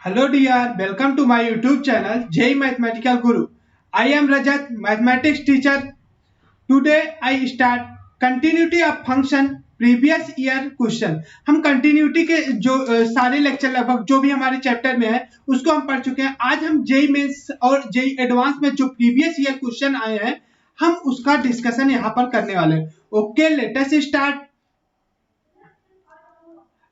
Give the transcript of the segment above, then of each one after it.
Hello dear, welcome to my YouTube channel Jai Mathematical Guru. I am Rajat, mathematics teacher. Today I start continuity of function previous year question. हम continuity के जो सारे lecture लगभग जो भी हमारे chapter में है उसको हम पढ़ चुके हैं. आज हम जेई मेंस और जेई एडवांस में जो प्रीवियस ईयर क्वेश्चन आए हैं हम उसका डिस्कशन यहाँ पर करने वाले हैं. Okay, let us start.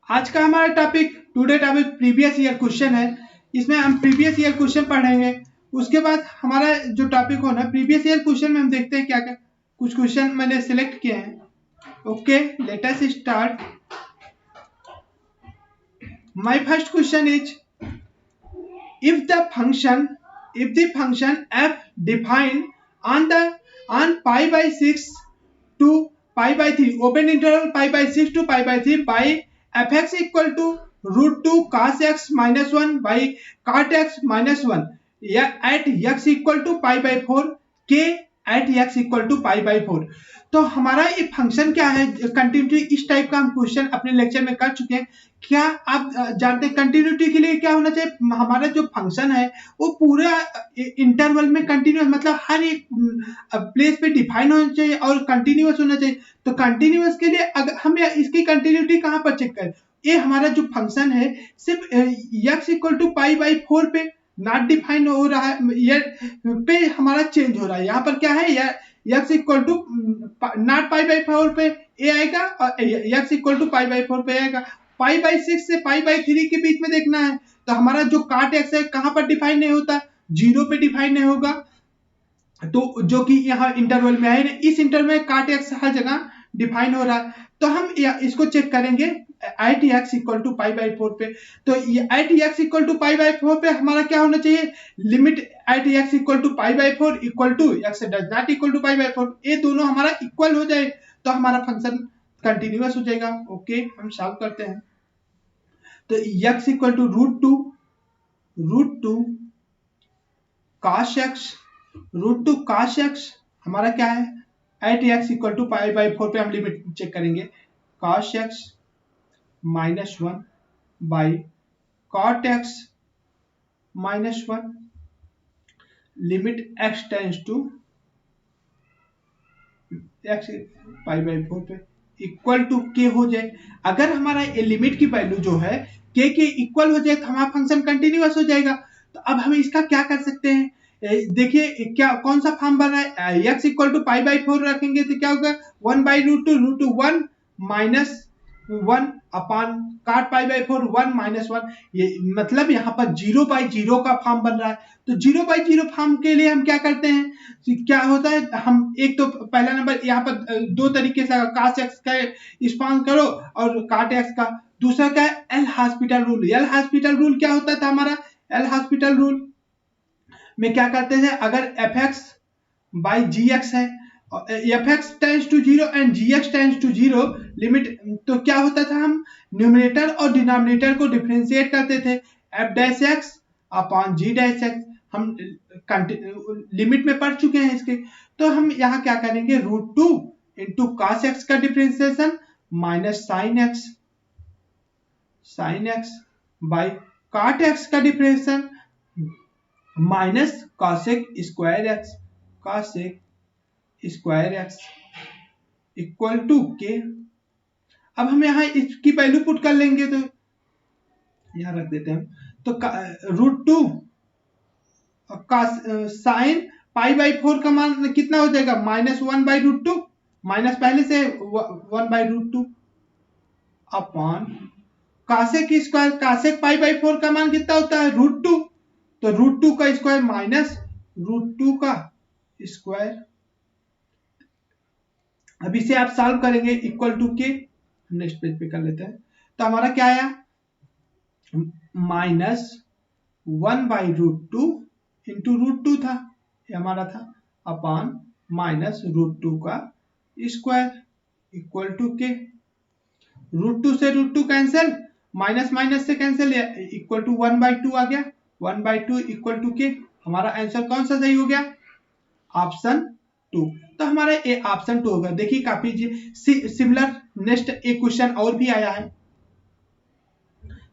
आज का हमारा topic today topic previous year question है. इसमें हम प्रीवियस ईयर क्वेश्चन पढ़ेंगे. उसके बाद हमारा जो टॉपिक होना प्रीवियस ईयर क्वेश्चन में हम देखते हैं क्या क्या कुछ क्वेश्चन मैंने सिलेक्ट किए हैं. Okay, let us start. My first question is if the function f defined on pi by 6 to pi by 3 open interval pi by 6 to pi by 3 by fx equal to root 2 cos x minus 1 by cot x minus 1 at x equal to pi by 4 k at x equal to pi by 4. तो हमारा ये function क्या है, continuity. इस type का हम question अपने lecture में कर चुके हैं. क्या आप जानते हैं कंटिन्यूटी के लिए क्या होना चाहिए? हमारा जो फंक्शन है वो पूरा इंटरवल में कंटिन्यूस, मतलब हर एक प्लेस पे डिफाइन होना चाहिए और कंटिन्यूस होना चाहिए. तो कंटिन्यूस के लिए अगर हम इसकी कंटिन्यूटी कहाँ पर चेक करें? ये हमारा जो फंक्शन है सिर्फ x equal to pi by 4 पे नॉट डिफाइन हो रहा है, ये पे हमारा चेंज हो रहा है. यहाँ पर क्या है, x equal to not pi by 4 पे ए आएगा और x equal to pi by 4 पे आएगा. पाई बाई 6 से पाई बाई 3 के बीच में देखना है. तो हमारा जो काट एक्स है कहां पर डिफाइन नहीं होता, 0 पे डिफाइन नहीं होगा. तो जो कि यहाँ इंटरवल में है, इस इंटरवल में काट एक्स हर जगह डिफाइन हो रहा है. तो हम इसको चेक करेंगे at X equal to pi by 4 पे. तो at X equal to pi by 4 पे हमारा क्या होना चाहिए, limit at X equal to pi by 4 equal to X does not equal to pi by 4, ये दोनों हमारा इक्वल हो जाए तो हमारा फंक्शन कंटिन्यूअस हो जाएगा. ओके, हम सॉल्व करते हैं. तो x equal to root two cos X हमारा क्या है, at X equal to pi by 4 पे हम लिमिट चेक करेंगे. Cos X minus 1 by cot X minus 1 limit x tends to x pi by 4 पे इक्वल टू के हो जाए. अगर हमारा ये लिमिट की वैल्यू जो है के इक्वल हो जाए तो हमारा फंक्शन कंटिन्यूअस हो जाएगा. तो अब हम इसका क्या कर सकते हैं, देखिए क्या कौन सा फॉर्म बना है. x equal to pi by 4 रखेंगे तो क्या होगा, 1 by root two 1 minus 1 upon cot pi by 4 1 minus 1. ये मतलब यहाँ पर 0 बाई 0 का फॉर्म बन रहा है. तो 0 बाई 0 फॉर्म के लिए हम क्या करते हैं, क्या होता है, हम एक तो पहला नंबर यहाँ पर दो तरीके से काश एक्स का स्पान करो और काट एक्स का. दूसरा क्या है, L hospital rule. L hospital rule क्या होता था हमारा, एल हॉस्पिटल रूल में क्या करते हैं, अगर F X by G X है, F X tends to 0 and G X tends to 0 limit, तो क्या होता था, हम न्यूमरेटर और डिनोमिनेटर को डिफरेंशिएट करते थे. एफ डैश एक्स अपॉन जी डैश एक्स हम लिमिट में पढ़ चुके हैं इसके. तो हम यहाँ क्या करेंगे, रूट 2 इंटू कास एक्स का differentiation minus sine X by cot X का differentiation minus cosec square X equal to K. अब हम यहाँ इसकी वैल्यू पुट कर लेंगे तो यहाँ रख देते हैं. तो रूट 2 का साइन पाई बाई 4 का मान कितना हो जाएगा, माइनस 1 बाई रूट 2, माइनस पहले से 1 by root 2 upon cosec square, cosec pi by 4 का मान कितना होता है, रूट 2. तो रूट 2 का स्क्वायर माइनस रूट 2 का स्क्वायर. अब इसे आप सॉल्व करेंगे equal to K, next page पे कर लेते हैं. तो हमारा क्या आया, minus 1 by root 2 into root 2 था, ये हमारा था, अपॉन माइनस रूट 2 का स्क्वायर इक्वल टू के. रूट 2 से रूट 2 कैंसिल, माइनस माइनस से कैंसिल, इक्वल टू 1 बाई 2 आ गया. 1 बाई 2 इक्वल टू के. हमारा आंसर कौन सा सही हो गया, ऑप्शन 2. तो हमारा ये ऑप्शन 2 होगा. देखिए काफी सिमिलर नेक्स्ट एक क्वेश्चन और भी आया है.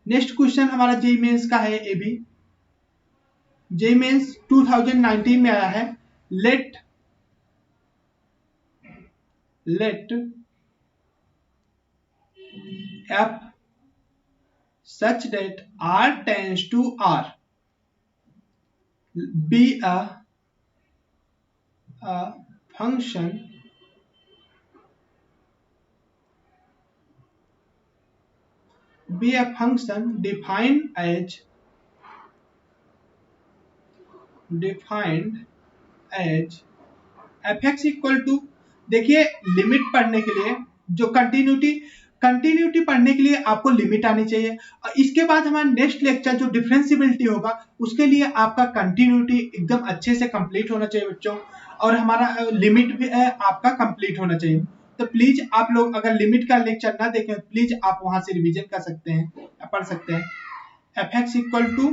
नेक्स्ट क्वेश्चन हमारा जेई मेंस का है, ए बी जेई मेंस 2019 में आया है। Let f such that r tends to r be a function defined as fx equal to, देखिए लिमिट पढ़ने के लिए जो कंटिन्यूटी पढ़ने के लिए आपको लिमिट आनी चाहिए, और इसके बाद हमारा नेक्स्ट लेक्चर जो डिफरेंशिएबिलिटी होगा उसके लिए आपका कंटिन्यूटी एकदम अच्छे से कंप्लीट होना चाहिए बच्चों, और हमारा लिमिट भी है आपका कंप्लीट होना चाहिए। तो प्लीज आप लोग अगर लिमिट का लेक्चर ना देखें प्लीज आप वहां से रिवीजन कर सकते हैं या पढ़ सकते हैं। fx इक्वल टू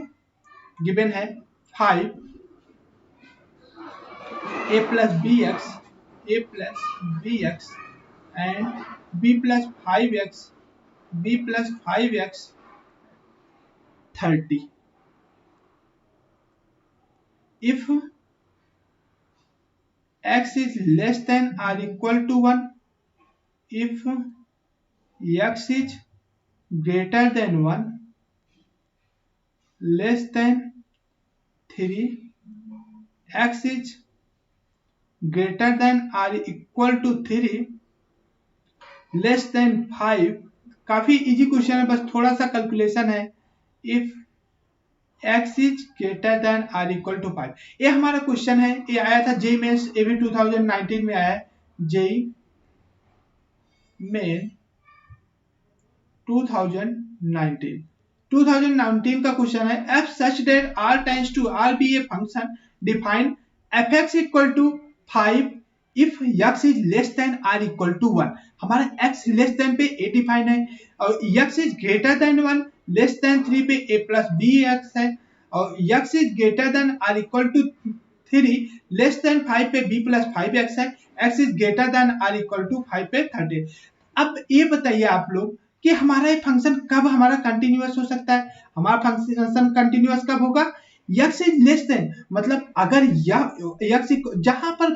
गिवन है 5 a plus bx and b plus 5x 30 if x is less than or equal to 1, if x is greater than 1, less than 3, x is greater than or equal to 3, less than 5, काफी easy question है, बस थोड़ा सा calculation है। If x is greater than or equal to 5, ये हमारा question है, ये आया था जेई मेंस एबी 2019 में आया है। जेई मेन 2019 का क्वेश्चन है। f such that r tends to r be a function define fx equal to 5 if x is less than or equal to 1, हमारा x लेस देन पे a define है, और x is greater than 1 less than 3 पे a plus bx है, और x is greater than or equal to 3 less than 5 पे b plus 5x है, x is greater than or equal to 5 पे 30। अब ये बताइए आप लोग कि हमारा ये फंक्शन कब हमारा कंटिन्यूअस हो सकता है। हमारा फंक्शन कंटिन्यूअस कब होगा, x इज लेस देन, मतलब अगर x जहां पर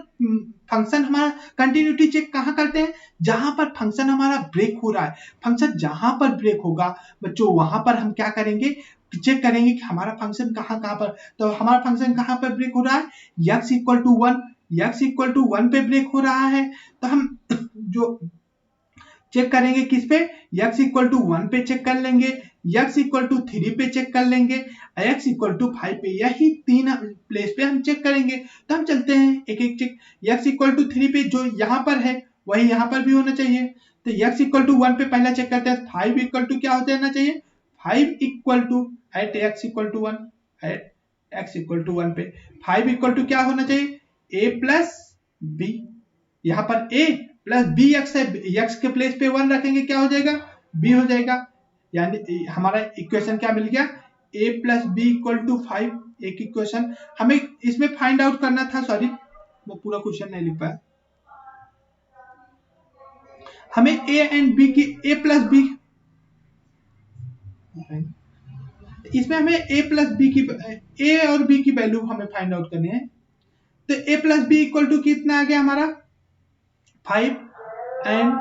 फंक्शन हमारा कंटिन्यूटी चेक कहां करते हैं, जहां पर फंक्शन हमारा ब्रेक हो रहा है। फंक्शन जहां पर ब्रेक होगा बच्चों वहां पर हम क्या करेंगे, चेक करेंगे कि हमारा फंक्शन कहां पर, तो हमारा फंक्शन कहां पर ब्रेक हो रहा है, x इक्वल टू 1 पे ब्रेक हो रहा है। तो हम जो चेक करेंगे किस पे, x इक्वल टू 1 पे चेक कर लेंगे, x इक्वल टू 3 पे चेक कर लेंगे, x इक्वल टू 5 पे, यही तीन प्लेस पे हम चेक करेंगे। तो हम चलते हैं एक एक चेक। x इक्वल टू 3 पे जो यहाँ पर है वही यहाँ पर भी होना चाहिए। तो x इक्वल टू 1 पे पहला चेक करते हैं, 5 इक्वल टू क्या हो जाना चाहिए, 5 equal to at x equal to 1, at x equal to 1 पे 5 इक्वल टू क्या होना चाहिए, a प्लस b, यहाँ पर a प्लस बी एक्स है, x के प्लेस पे 1 रखेंगे क्या हो जाएगा, b हो जाएगा। यानी हमारा इक्वेशन क्या मिल गया, a plus B equal to 5। एक इक्वेशन हमें इसमें फाइंड आउट करना था, सॉरी वो पूरा क्वेश्चन नहीं लिख पाया। हमें a एंड b की, a प्लस बी, इसमें हमें a प्लस बी की, a और b की वैल्यू हमें फाइंड आउट करनी है। तो a plus B equal to कितना आ गया हमारा 5, एंड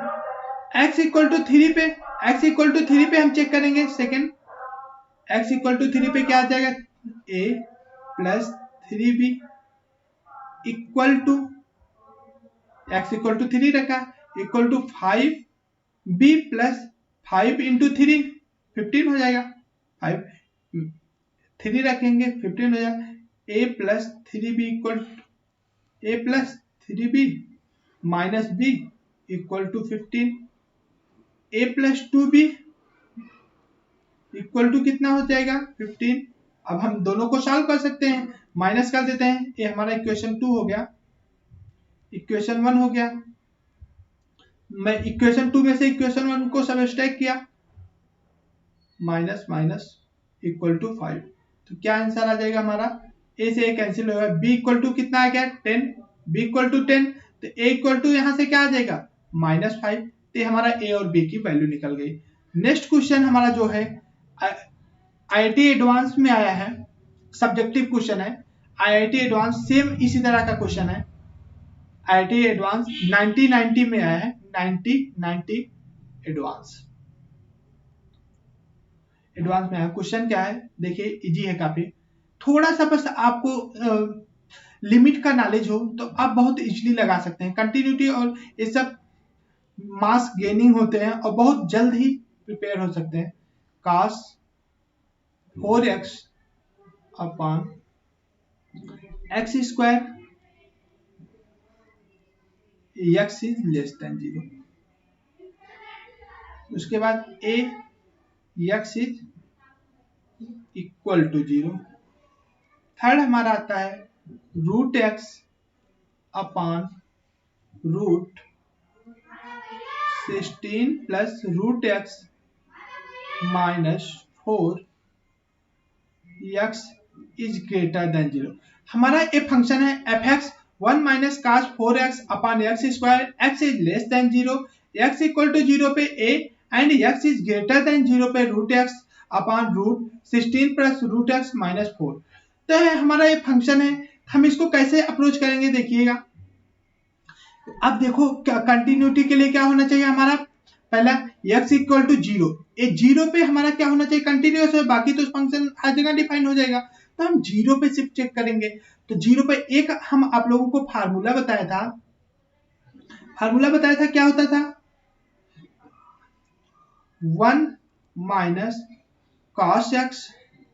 x इक्वल टू 3 पे, x इक्वल टू 3 पे हम चेक करेंगे सेकेंड, x इक्वल टू 3 पे क्या आ जाएगा, a plus 3b equal to, x equal to 3 रखा, equal to 5b plus 5 into 3 15 हो जाएगा, 5 3 रखेंगे 15 हो जाएगा, a plus 3b equal, a plus 3b minus b equal to 15, a plus 2b equal to कितना हो जाएगा 15। अब हम दोनों को सॉल्व कर सकते हैं, माइनस कर देते हैं, ये हमारा इक्वेशन 2 हो गया, इक्वेशन 1 हो गया। मैं इक्वेशन 2 में से इक्वेशन 1 को सबट्रैक्ट किया, माइनस माइनस इक्वल टू 5, तो क्या आंसर आ जाएगा हमारा, a से a कैंसिल होगा, b इक्वल टू कितना आ गया 10, b इक्वल टू 10, तो a इक्वल टू यहां से क्या आ जाएगा -5, तो हमारा a और b की वैल्यू निकल गई। नेक्स्ट क्वेश्चन हमारा जो है IIT एडवांस में आया है, सब्जेक्टिव क्वेश्चन है। IIT एडवांस सेम इसी तरह का क्वेश्चन है। IIT एडवांस 1990 में आया है, 1990 एडवांस में आया। क्वेश्चन क्या है देखिए, इजी है काफी। थोड़ा सा बस आपको लिमिट का नॉलेज हो तो आप बहुत इजीली लगा सकते हैं। कंटिन्यूटी और ये सब मास गेनिंग होते हैं और बहुत जल्द ही प्रिपेयर हो सकते हैं। cos 4x upon x square x is less than 0। उसके बाद a x is equal to 0। Third हमारा आता है root x upon root 16 plus root x minus 4 x is greater than 0। हमारा ये फंक्शन है fx 1 minus cos 4x upon x square, x is less than 0, x equal to 0 पे a and x is greater than 0 पे root x upon root 16 plus root x minus 4। तो है हमारा ये function है। हम इसको कैसे अप्रोच करेंगे देखिएगा। अब देखो कंटिन्यूटी के लिए क्या होना चाहिए हमारा, पहला x इक्वल टू 0, ये 0 पे हमारा क्या होना चाहिए, कंटिन्यूअस है, बाकी तो फंक्शन हर जगह डिफाइन हो जाएगा। तो हम 0 पे सिर्फ चेक करेंगे। तो 0 पे एक हम आप लोगों को फार्मूला बताया था, क्या होता था, 1 minus cos x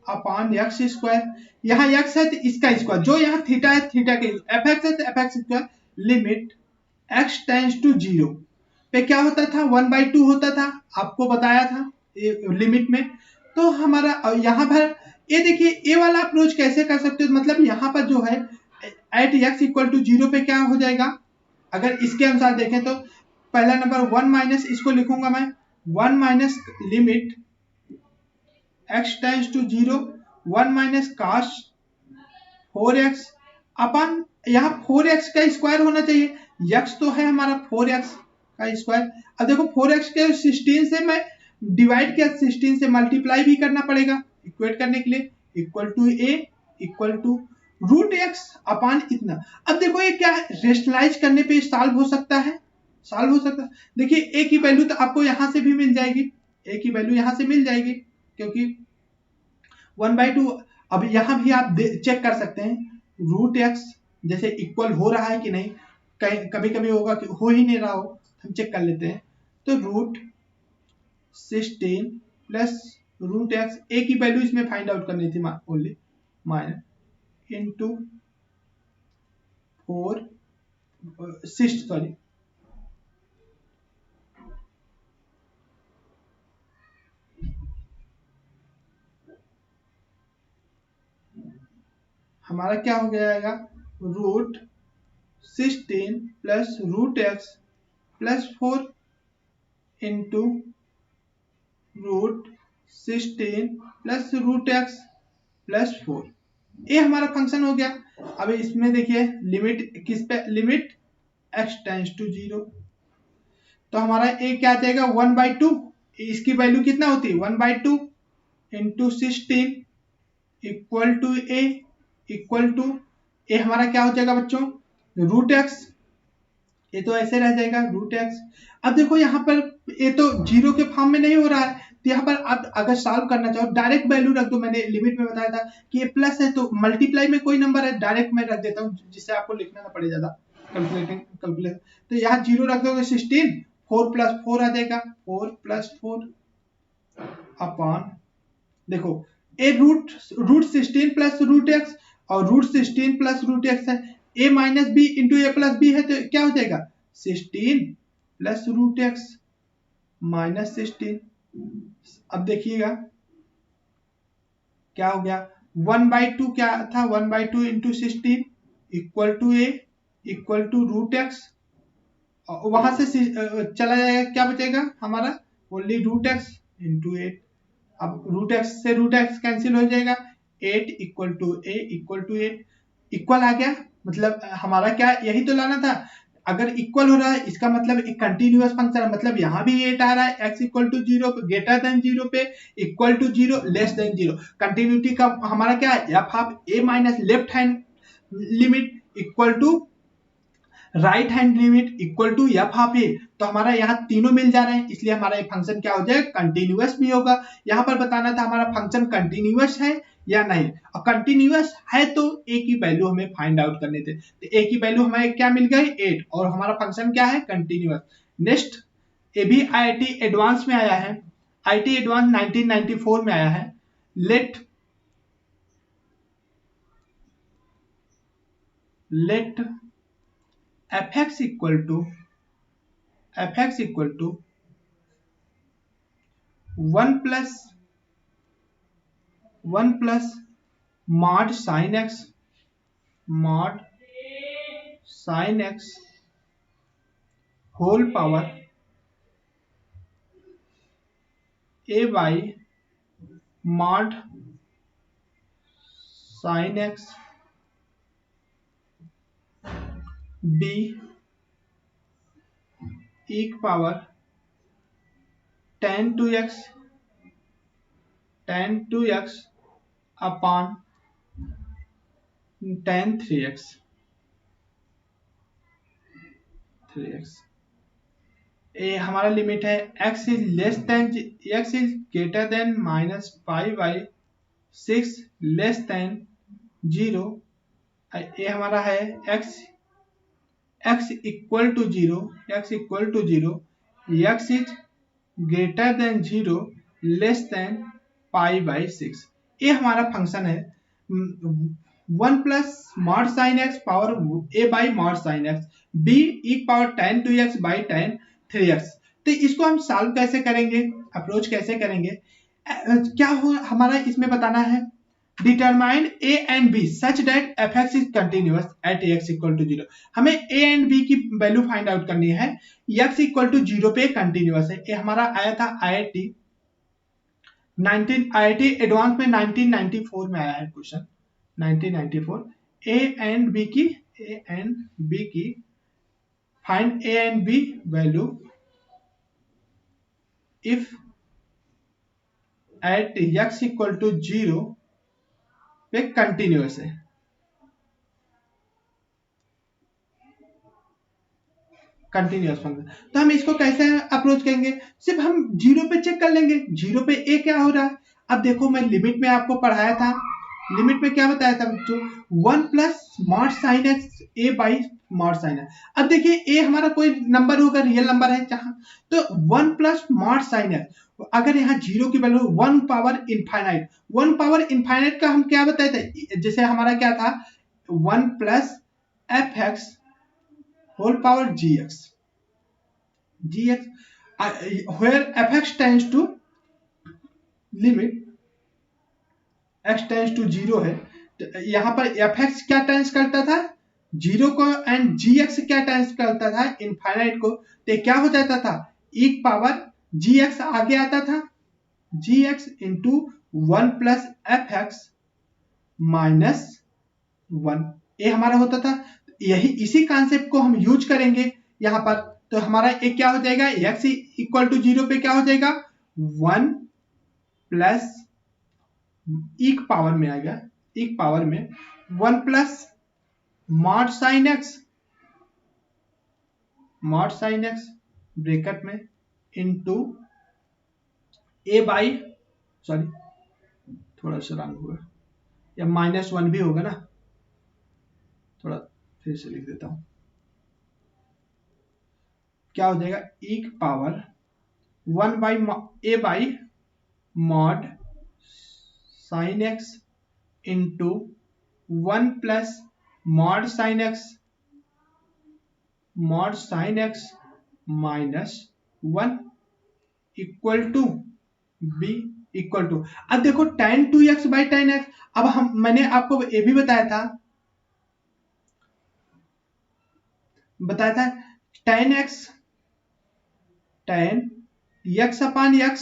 upon x square. यहाँ x है तो इसका स्क्वायर, जो यहाँ थीटा है थीटा के, fx है तो fx square, limit x tends to 0 पे क्या होता था, 1/2 होता था, आपको बताया था लिमिट में। तो हमारा यहाँ पर ये देखिए, ये वाला अप्रोच कैसे कर सकते हो, मतलब यहाँ पर जो है एट x इक्वल टू 0 पे क्या हो जाएगा, अगर इसके अनुसार देखें तो पहला नंबर 1 माइनस, इसको लिखूंगा मैं 1 minus limit x tends to 0 1 minus cos 4x upon, यहाँ 4x का स्क्वायर होना चाहिए, x तो है हमारा 4x का स्क्वायर। अब देखो 4x के 16 से मैं डिवाइड किया, 16 से मल्टीप्लाई भी करना पड़ेगा इक्वेट करने के लिए, equal to a equal to root x upon इतना। अब देखो ये क्या है, रेशनलाइज करने पे सॉल्व हो सकता है, देखिए a की वैल्यू तो आपको यहां से भी मिल जाएगी, a की वैल्यू यहां से मिल जाएगी क्योंकि 1/2। अब यहां भी आप चेक कर सकते हैं रूट x जैसे इक्वल हो रहा है कि नहीं, कभी कभी होगा कि हो ही नहीं रहा हो, हम चेक कर लेते हैं। तो root 16 plus root x, a की वैल्यू इसमें फाइंड आउट करनी थी ओनली, माइनस इंटू 4 सॉरी हमारा क्या हो जाएगा, root 16 plus root x plus 4 into root 16 plus root x plus 4। ये हमारा फंक्शन हो गया। अब इसमें देखिए लिमिट किस पे, लिमिट x टेंड्स टू 0, तो हमारा a क्या आ जाएगा 1/2, इसकी वैल्यू कितना होती है 1/2 into 16 equal to a equal to A हमारा क्या हो जाएगा बच्चों रूट x, ये तो ऐसे रह जाएगा रूट x। अब देखो यहाँ पर ये तो 0 के फॉर्म में नहीं हो रहा है, तो यहाँ पर आप अगर सॉल्व करना चाहो डायरेक्ट वैल्यू रख दो। मैंने लिमिट में बताया था कि ये प्लस है तो मल्टीप्लाई में कोई नंबर है डायरेक्ट मैं रख देता हूँ, जिससे आपको लिखना ना पड़े ज्यादा कैलकुलेट। तो यहाँ 0 रख दोगे 16, 4 प्लस 4 आ जाएगा, 4 प्लस 4 अपॉन, देखो a root 16 plus root x और रूट 16 प्लस रूट x है, a minus b into a plus b है, तो क्या हो जाएगा 16 प्लस रूट x माइनस 16। अब देखिएगा क्या हो गया 1/2, क्या था 1/2 into 16 equal to a equal to root x, वहां से चला जाएगा, क्या बचेगा हमारा ओनली रूट x इंटू 8। अब रूट x से रूट x कैंसिल हो जाएगा, 8 equal to a equal to 8 equal आ गया। मतलब हमारा क्या यही तो लाना था, अगर इक्वल हो रहा है इसका मतलब एक कंटिन्यूअस फंक्शन है, मतलब यहाँ भी 8 आ रहा है x equal to 0 greater than 0 पे, equal to 0 less than 0। Continuity का हमारा क्या है, F of a minus left hand limit equal to right hand limit equal to F of A. तो हमारा यहाँ तीनों मिल जा रहे हैं, इसलिए हमारा ये फंक्शन क्या हो जाएगा, कंटिन्यूअस भी होगा। यहाँ पर बताना था हमारा फंक्शन कंटिन्यूअस है या नहीं, और कंटिन्यूअस है तो ए की वैल्यू हमें फाइंड आउट करने थे। तो ए की वैल्यू हमें क्या मिल गई 8, और हमारा फंक्शन क्या है, कंटिन्यूअस। नेक्स्ट, ये भी आईआईटी एडवांस में आया है, आईआईटी एडवांस 1994 में आया है। Let fx equal to 1 plus mod sin x whole power a by mod sin x b e power tan 2x upon tan 3x। ये हमारा लिमिट है x is greater than minus pi by 6 less than 0। ये हमारा है x equal to 0, x is greater than 0 less than pi by 6। ये हमारा function है 1 plus mod sine x power a by mod sine x b e power tan 2x by tan 3x। तो इसको हम solve कैसे करेंगे, approach कैसे करेंगे, क्या हो हमारा इसमें बताना है, determine a and b such that fx is continuous at x equal to 0। हमें a एंड b की वैल्यू फाइंड आउट करनी है, x इक्वल टू 0 पे कंटिन्यूअस है। ये हमारा आया था आईआईटी एडवांस में 1994 में आया है क्वेश्चन, 1994। a एंड b की find a and b value if at x equal to 0 पे कंटिन्यूअस है। कंटिन्यूअस फंक्शन, तो हम इसको कैसे अप्रोच करेंगे, सिर्फ हम 0 पे चेक कर लेंगे 0 पे a क्या हो रहा है। अब देखो मैं लिमिट में आपको पढ़ाया था, लिमिट में क्या बताया था बच्चों, 1 plus mod sine x a by mod sine x. अब देखिए a हमारा कोई नंबर होगा, रियल नंबर है जहां, तो 1 प्लस मॉड साइन एक्स, अगर यहाँ 0 की वैल्यू 1 पावर इनफाइनाइट का हम क्या बताए थे, जैसे हमारा क्या था 1 plus F x whole power gx where fx tends to limit x tends to 0 है, तो यहाँ पर fx क्या टेंस करता था 0 को, एंड gx क्या टेंस करता था इनफाइनाइट को। तो क्या हो जाता था e पावर gx आगे आता था, gx into 1 plus fx minus 1, ये हमारा होता था। यही इसी कॉन्सेप्ट को हम यूज करेंगे यहाँ पर, तो हमारा एक क्या हो जाएगा, x इक्वल टू 0 पे क्या हो जाएगा 1 प्लस e पावर में आएगा, e पावर में 1 plus mod sine x bracket में इंटू a बाई, सॉरी थोड़ा सा रंग हुआ, या -1 भी होगा ना, थोड़ा फिर से लिख देता हूं, क्या हो जाएगा e power 1 by a by mod sine x into 1 plus mod sine x minus 1 equal to b equal to, अब देखो tan 2x by tan x, अब मैंने आपको ये भी बताया था tan x upon x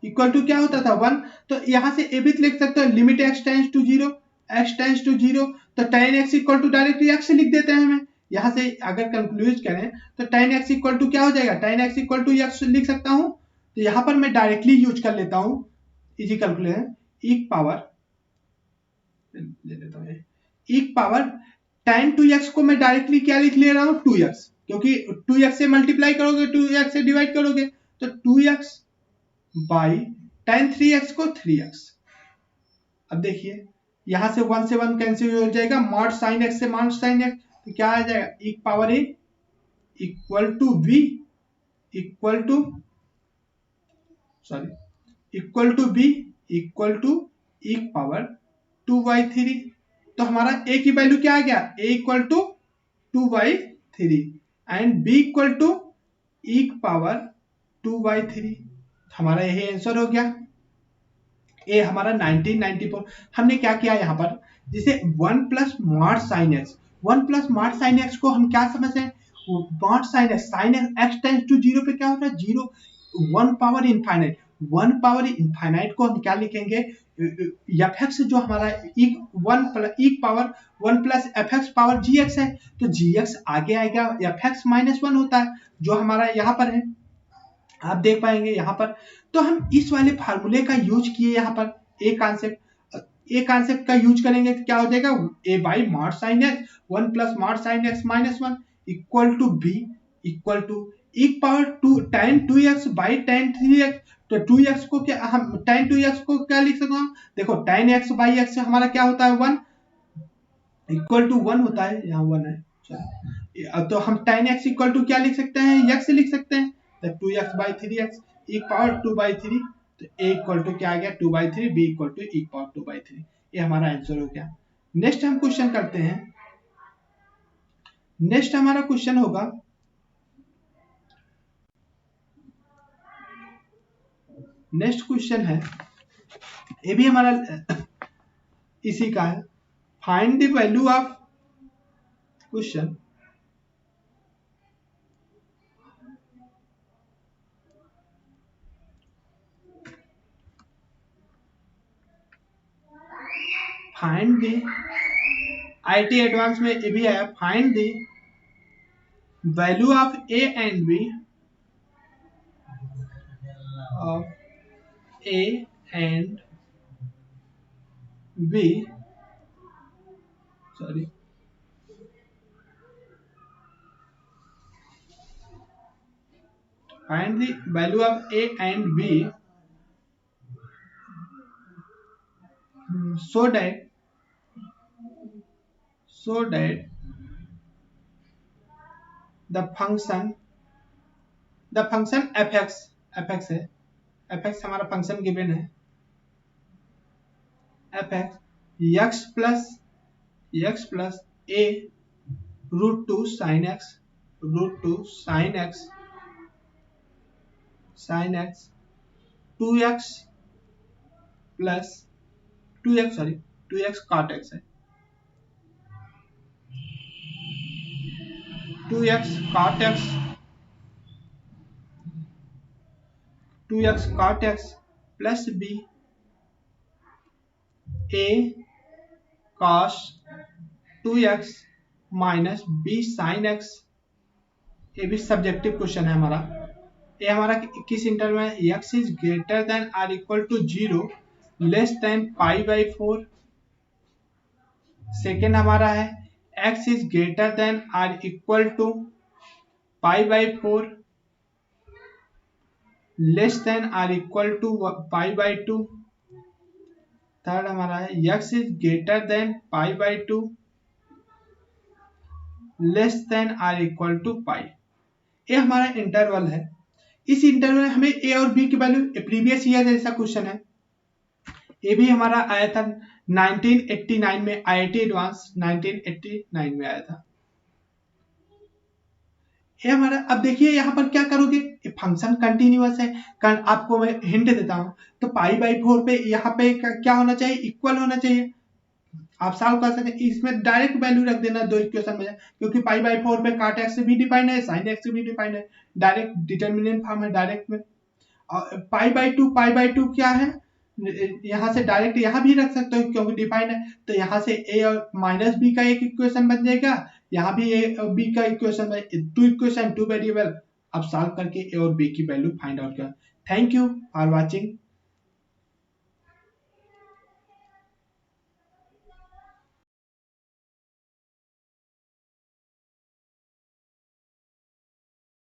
equal to क्या होता था 1, तो यहां से ए भी लिख सकते हो, लिमिट x टेंस टू 0, तो tan x equal to directly x लिख देते हैं हमें, यहाँ से अगर कंक्लूज करें तो tan x इक्वल टू क्या हो जाएगा, tan x equal to x लिख सकता हूँ। तो यहाँ पर मैं डायरेक्टली यूज कर लेता हूँ इजी कैलकुलेशन, एक पावर ले लेता हूँ, एक पावर tan 2x को मैं डायरेक्टली क्या लिख ले रहा हूँ 2x, क्योंकि 2x से मल्टीप्लाई करोगे 2x से डिवाइड करोगे तो 2x बाई tan 3x को 3x। अब देखिए यहां से 1 से 1 कैंसिल हो जाएगा, मॉड साइन x से मॉड साइन x, तो क्या आ जाएगा एक power a equal to b equal to b equal to एक पावर 2/3। तो हमारा a की वैल्यू क्या आ गया, a equal to 2/3 and b equal to एक पावर 2/3। हमारा यही आंसर हो गया। ए हमारा 1994। हमने क्या किया यहाँ पर, जैसे 1 plus mod sine x, 1 plus mod sine x को हम क्या समझते हैं, mod sine x tends to 0 पे क्या होता है 0, 1 पावर इनफाइनाइट, 1 पावर इनफाइनाइट को हम क्या लिखेंगे एफ एक्स, जो हमारा एक power 1 plus F X power G X है, तो जी एक्स आगे आएगा एफ एक्स -1 होता है जो हमारा यहाँ पर है, आप देख पाएंगे यहाँ पर। तो हम इस वाले फार्मूले का यूज किए यहाँ पर, ए कॉन्सेप्ट का यूज करेंगे तो क्या हो जाएगा, A by mod sine x 1 plus mod sine x -1 equal to B equal to एक power 2 tan 2x by tan 3x। तो 2x को क्या हम tan 2x को क्या लिख सकते हैं, देखो tan x बाई x हमारा क्या होता है 1 इक्वल टू 1 होता है, यहाँ 1 है, तो हम tan x इक्वल टू क्या लिख सकते हैं, x लिख सकते हैं, 2x बाई 3x एक पावर 2/3, तो a इक्वल टू क्या आ गया 2/3, b इक्वल टू एक पावर 2/3। ये हमारा आंसर हो गया। नेक्स्ट हम क्वेश्चन करते हैं। नेक्स्ट हमारा क्वेश्चन होगा, नेक्स्ट क्वेश्चन है, ये भी हमारा इसी का है, find the value of question find the, IIT advance में ये भी आया, find the value of a and b of a and b, sorry find the value of a and b so that the function fx है, fx हमारा function given है, fx x plus a √2 sin x sin x 2x plus 2x cot x है, 2x cot x plus b a cos 2x minus b sin x। ये भी subjective question है हमारा। ये हमारा किस इंटरवल में, x is greater than or equal to 0 less than π/4। Second हमारा है x is greater than or equal to π/4 less than or equal to π/2। Third हमारा है x is greater than π/2 less than or equal to π। ये हमारा interval है। इस interval में हमें a और b की वैल्यू, प्रीवियस ईयर जैसा क्वेश्चन है, ये भी हमारा आया था 1989 में, आईआईटी एडवांस 1989 में आया था ये हमारा। अब देखिए यहाँ पर क्या करोगे, फंक्शन कंटिन्यूअस है, आपको मैं हिंट देता हूँ, तो π/4 पे यहाँ पे क्या होना चाहिए, इक्वल होना चाहिए। आप सॉल्व कर सकते हैं, इसमें डायरेक्ट वैल्यू रख देना दो इक्वेशन में, क्योंकि π/4 पे काट x भी डिफाइन है, साइन x भी डिफाइन है, डायरेक्ट डिटर्मिनेंट फॉर्म है डायरेक्ट में। और π/2 क्या है, यहाँ से डायरेक्ट यहाँ भी रख सकते हो क्योंकि डिफाइन है, तो यहाँ से a और माइनस b का एक इक्वेशन बन जाएगा, यहाँ भी ए और बी का इक्वेशन है, टू इक्वेशन टू वेरिएबल, अब सॉल्व करके ए और बी की वैल्यू फाइंड आउट कर। Thank you for watching.